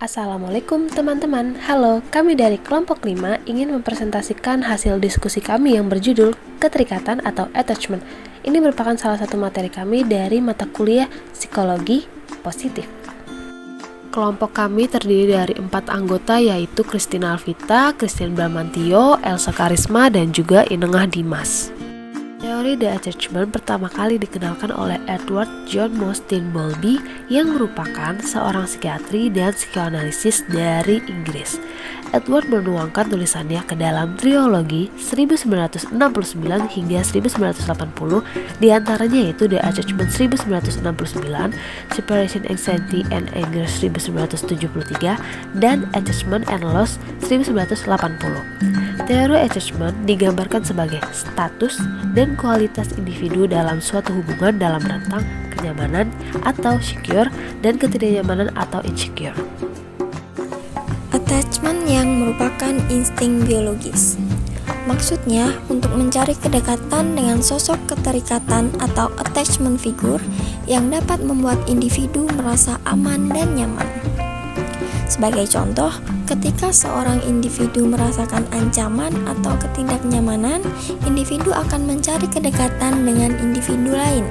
Assalamualaikum teman-teman. Halo, kami dari kelompok 5 ingin mempresentasikan hasil diskusi kami yang berjudul keterikatan atau attachment. Ini merupakan salah satu materi kami dari mata kuliah psikologi positif. Kelompok kami terdiri dari 4 anggota, yaitu Christina Alvita, Christian Bramantio, Elsa Karisma, dan juga Inengah Dimas. Teori The Attachment pertama kali dikenalkan oleh Edward John Mostyn Bowlby yang merupakan seorang psikiatri dan psikoanalisis dari Inggris. Edward menuangkan tulisannya ke dalam trilogi 1969 hingga 1980, diantaranya yaitu The Attachment 1969, Separation Anxiety and Anger 1973, dan Attachment and Loss 1980. Teori attachment digambarkan sebagai status dan kualitas individu dalam suatu hubungan dalam rentang kenyamanan atau secure dan ketidaknyamanan atau insecure. Attachment yang merupakan insting biologis. Maksudnya untuk mencari kedekatan dengan sosok keterikatan atau attachment figure yang dapat membuat individu merasa aman dan nyaman. Sebagai contoh, ketika seorang individu merasakan ancaman atau ketidaknyamanan, individu akan mencari kedekatan dengan individu lain.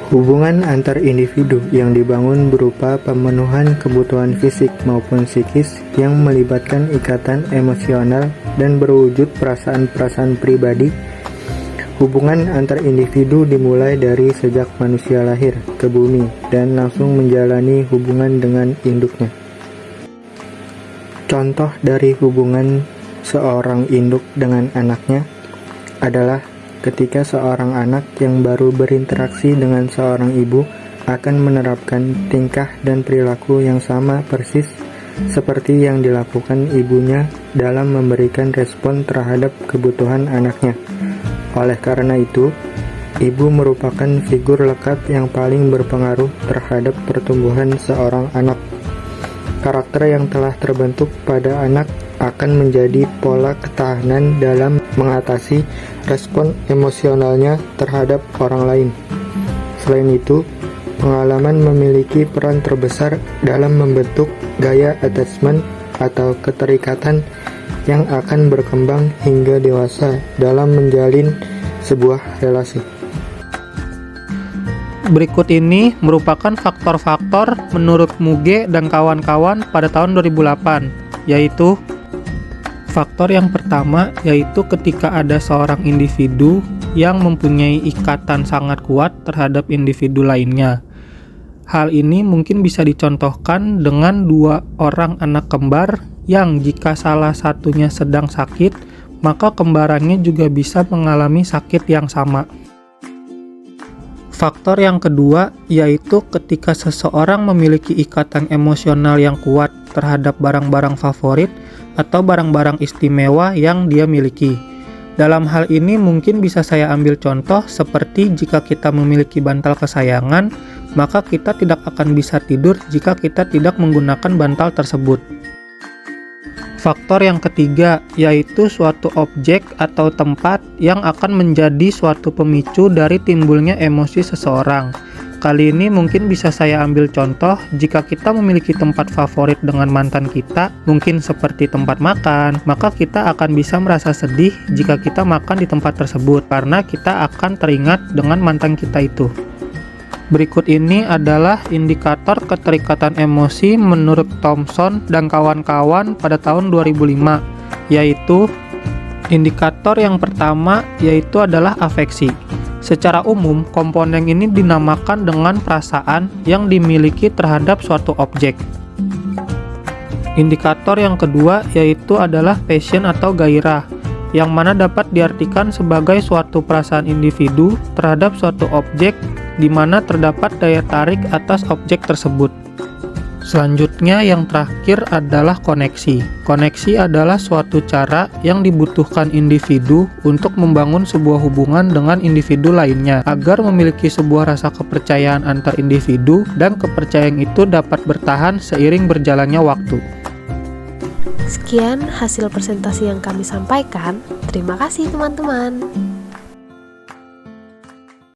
Hubungan antar individu yang dibangun berupa pemenuhan kebutuhan fisik maupun psikis yang melibatkan ikatan emosional dan berwujud perasaan-perasaan pribadi. Hubungan antar individu dimulai dari sejak manusia lahir ke bumi dan langsung menjalani hubungan dengan induknya. Contoh dari hubungan seorang induk dengan anaknya adalah ketika seorang anak yang baru berinteraksi dengan seorang ibu akan menerapkan tingkah dan perilaku yang sama persis seperti yang dilakukan ibunya dalam memberikan respon terhadap kebutuhan anaknya. Oleh karena itu, ibu merupakan figur lekat yang paling berpengaruh terhadap pertumbuhan seorang anak. Karakter yang telah terbentuk pada anak akan menjadi pola ketahanan dalam mengatasi respon emosionalnya terhadap orang lain. Selain itu, pengalaman memiliki peran terbesar dalam membentuk gaya attachment atau keterikatan yang akan berkembang hingga dewasa dalam menjalin sebuah relasi. Berikut ini merupakan faktor-faktor menurut Muge dan kawan-kawan pada tahun 2008, yaitu faktor yang pertama yaitu ketika ada seorang individu yang mempunyai ikatan sangat kuat terhadap individu lainnya. Hal ini mungkin bisa dicontohkan dengan 2 orang anak kembar yang jika salah satunya sedang sakit, maka kembarannya juga bisa mengalami sakit yang sama. Faktor yang kedua yaitu ketika seseorang memiliki ikatan emosional yang kuat terhadap barang-barang favorit atau barang-barang istimewa yang dia miliki. Dalam hal ini mungkin bisa saya ambil contoh seperti jika kita memiliki bantal kesayangan, maka kita tidak akan bisa tidur jika kita tidak menggunakan bantal tersebut. Faktor yang ketiga yaitu suatu objek atau tempat yang akan menjadi suatu pemicu dari timbulnya emosi seseorang. Kali ini mungkin bisa saya ambil contoh jika kita memiliki tempat favorit dengan mantan kita, mungkin seperti tempat makan, maka kita akan bisa merasa sedih jika kita makan di tempat tersebut karena kita akan teringat dengan mantan kita itu. Berikut ini adalah indikator keterikatan emosi menurut Thompson dan kawan-kawan pada tahun 2005, yaitu indikator yang pertama yaitu adalah afeksi. Secara umum, komponen ini dinamakan dengan perasaan yang dimiliki terhadap suatu objek. Indikator yang kedua yaitu adalah passion atau gairah, yang mana dapat diartikan sebagai suatu perasaan individu terhadap suatu objek di mana terdapat daya tarik atas objek tersebut. Selanjutnya yang terakhir adalah koneksi. Koneksi adalah suatu cara yang dibutuhkan individu untuk membangun sebuah hubungan dengan individu lainnya agar memiliki sebuah rasa kepercayaan antar individu dan kepercayaan itu dapat bertahan seiring berjalannya waktu. Sekian hasil presentasi yang kami sampaikan. Terima kasih teman-teman.